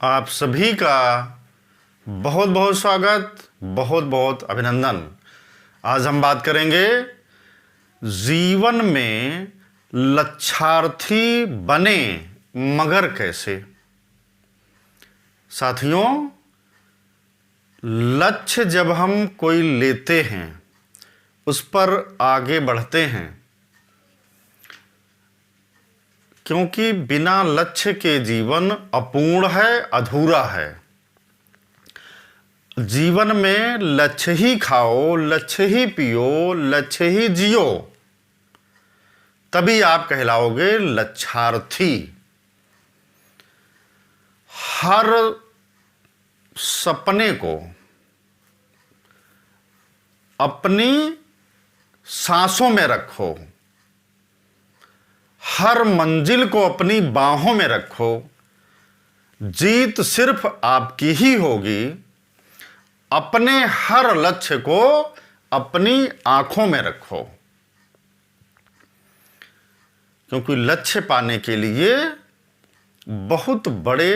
आप सभी का बहुत बहुत स्वागत, बहुत बहुत अभिनंदन। आज हम बात करेंगे जीवन में लक्ष्यार्थी बने मगर कैसे। साथियों, लक्ष्य जब हम कोई लेते हैं, उस पर आगे बढ़ते हैं, क्योंकि बिना लक्ष्य के जीवन अपूर्ण है, अधूरा है। जीवन में लक्ष्य ही खाओ, लक्ष्य ही पियो, लक्ष्य ही जियो, तभी आप कहलाओगे लक्ष्यार्थी। हर सपने को अपनी सांसों में रखो, हर मंजिल को अपनी बाहों में रखो। जीत सिर्फ आपकी ही होगी। अपने हर लक्ष्य को अपनी आंखों में रखो, क्योंकि लक्ष्य पाने के लिए बहुत बड़े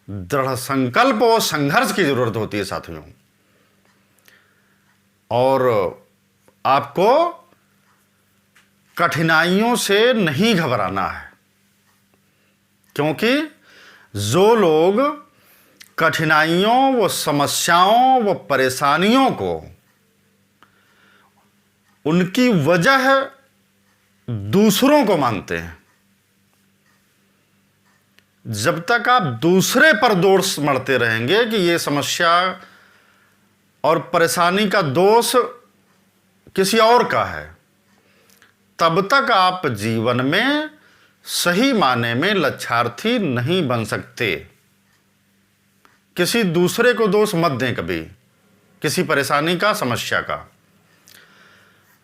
दृढ़ संकल्प और संघर्ष की जरूरत होती है साथियों। और आपको कठिनाइयों से नहीं घबराना है, क्योंकि जो लोग कठिनाइयों व समस्याओं व परेशानियों को उनकी वजह दूसरों को मानते हैं, जब तक आप दूसरे पर दोष मढ़ते रहेंगे कि ये समस्या और परेशानी का दोष किसी और का है, तब तक आप जीवन में सही माने में लक्ष्यार्थी नहीं बन सकते। किसी दूसरे को दोष मत दें कभी, किसी परेशानी का, समस्या का।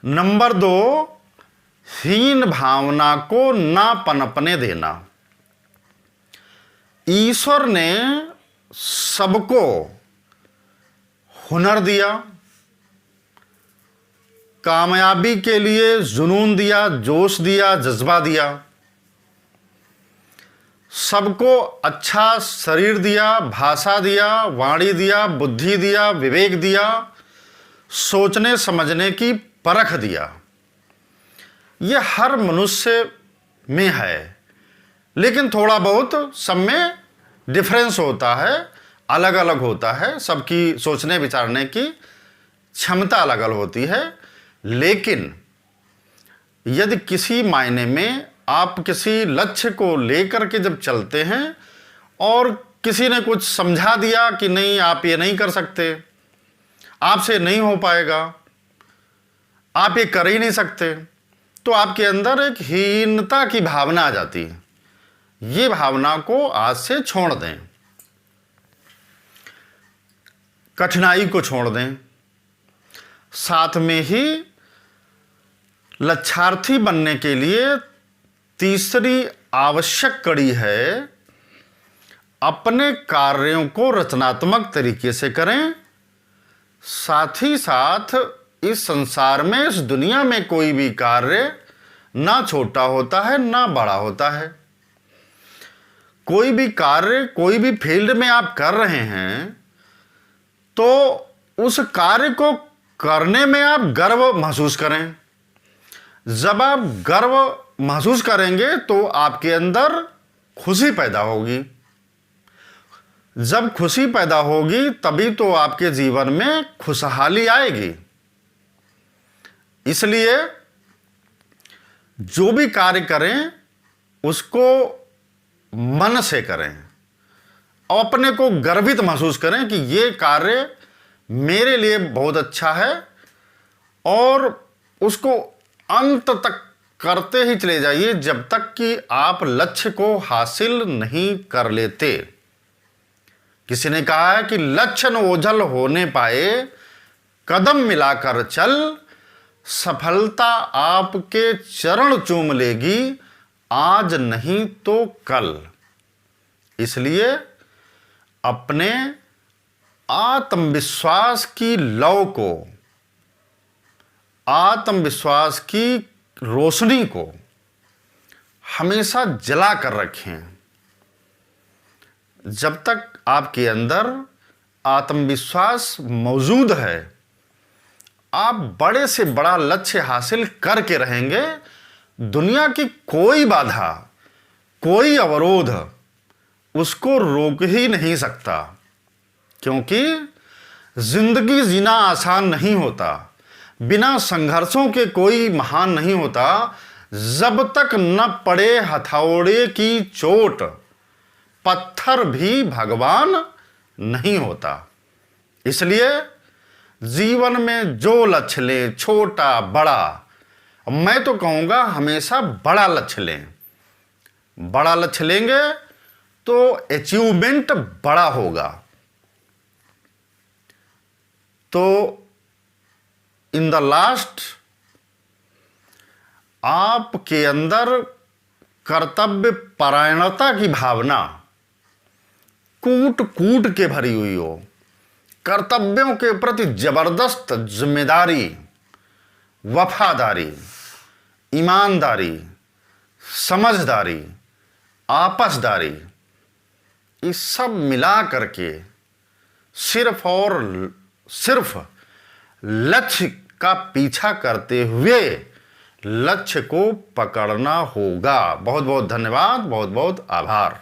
नंबर 2, हीन भावना को ना पनपने देना। ईश्वर ने सबको हुनर दिया, कामयाबी के लिए जुनून दिया, जोश दिया, जज्बा दिया। सबको अच्छा शरीर दिया, भाषा दिया, वाणी दिया, बुद्धि दिया, विवेक दिया, सोचने समझने की परख दिया। ये हर मनुष्य में है, लेकिन थोड़ा बहुत सब में डिफरेंस होता है, अलग अलग होता है। सबकी सोचने विचारने की क्षमता अलग अलग होती है। लेकिन यदि किसी मायने में आप किसी लक्ष्य को लेकर के जब चलते हैं और किसी ने कुछ समझा दिया कि नहीं, आप ये नहीं कर सकते, आपसे नहीं हो पाएगा, आप ये कर ही नहीं सकते, तो आपके अंदर एक हीनता की भावना आ जाती है। ये भावना को आज से छोड़ दें, कठिनाई को छोड़ दें। साथ में ही लक्ष्यार्थी बनने के लिए तीसरी आवश्यक कड़ी है, अपने कार्यों को रचनात्मक तरीके से करें। साथ ही साथ इस संसार में, इस दुनिया में कोई भी कार्य ना छोटा होता है ना बड़ा होता है। कोई भी कार्य, कोई भी फील्ड में आप कर रहे हैं, तो उस कार्य को करने में आप गर्व महसूस करें। जब आप गर्व महसूस करेंगे तो आपके अंदर खुशी पैदा होगी। जब खुशी पैदा होगी तभी तो आपके जीवन में खुशहाली आएगी। इसलिए जो भी कार्य करें उसको मन से करें और अपने को गर्वित महसूस करें कि ये कार्य मेरे लिए बहुत अच्छा है, और उसको अंत तक करते ही चले जाइए जब तक कि आप लक्ष्य को हासिल नहीं कर लेते। किसी ने कहा है कि लक्ष्य न ओझल होने पाए, कदम मिलाकर चल, सफलता आपके चरण चूम लेगी, आज नहीं तो कल। इसलिए अपने आत्मविश्वास की लौ को, आत्मविश्वास की रोशनी को हमेशा जला कर रखें। जब तक आपके अंदर आत्मविश्वास मौजूद है, आप बड़े से बड़ा लक्ष्य हासिल करके रहेंगे। दुनिया की कोई बाधा, कोई अवरोध उसको रोक ही नहीं सकता, क्योंकि जिंदगी जीना आसान नहीं होता। बिना संघर्षों के कोई महान नहीं होता। जब तक न पड़े हथौड़े की चोट, पत्थर भी भगवान नहीं होता। इसलिए जीवन में जो लक्ष्य लें, छोटा बड़ा, मैं तो कहूँगा हमेशा बड़ा लक्ष्य लें। बड़ा लक्ष्य लेंगे तो अचीवमेंट बड़ा होगा। तो इन द लास्ट आपके अंदर कर्तव्य परायणता की भावना कूट कूट के भरी हुई हो, कर्तव्यों के प्रति जबरदस्त जिम्मेदारी, वफादारी, ईमानदारी, समझदारी, आपसदारी, ये सब मिला करके सिर्फ और सिर्फ लक्ष्य का पीछा करते हुए लक्ष्य को पकड़ना होगा। बहुत बहुत धन्यवाद, बहुत बहुत आभार।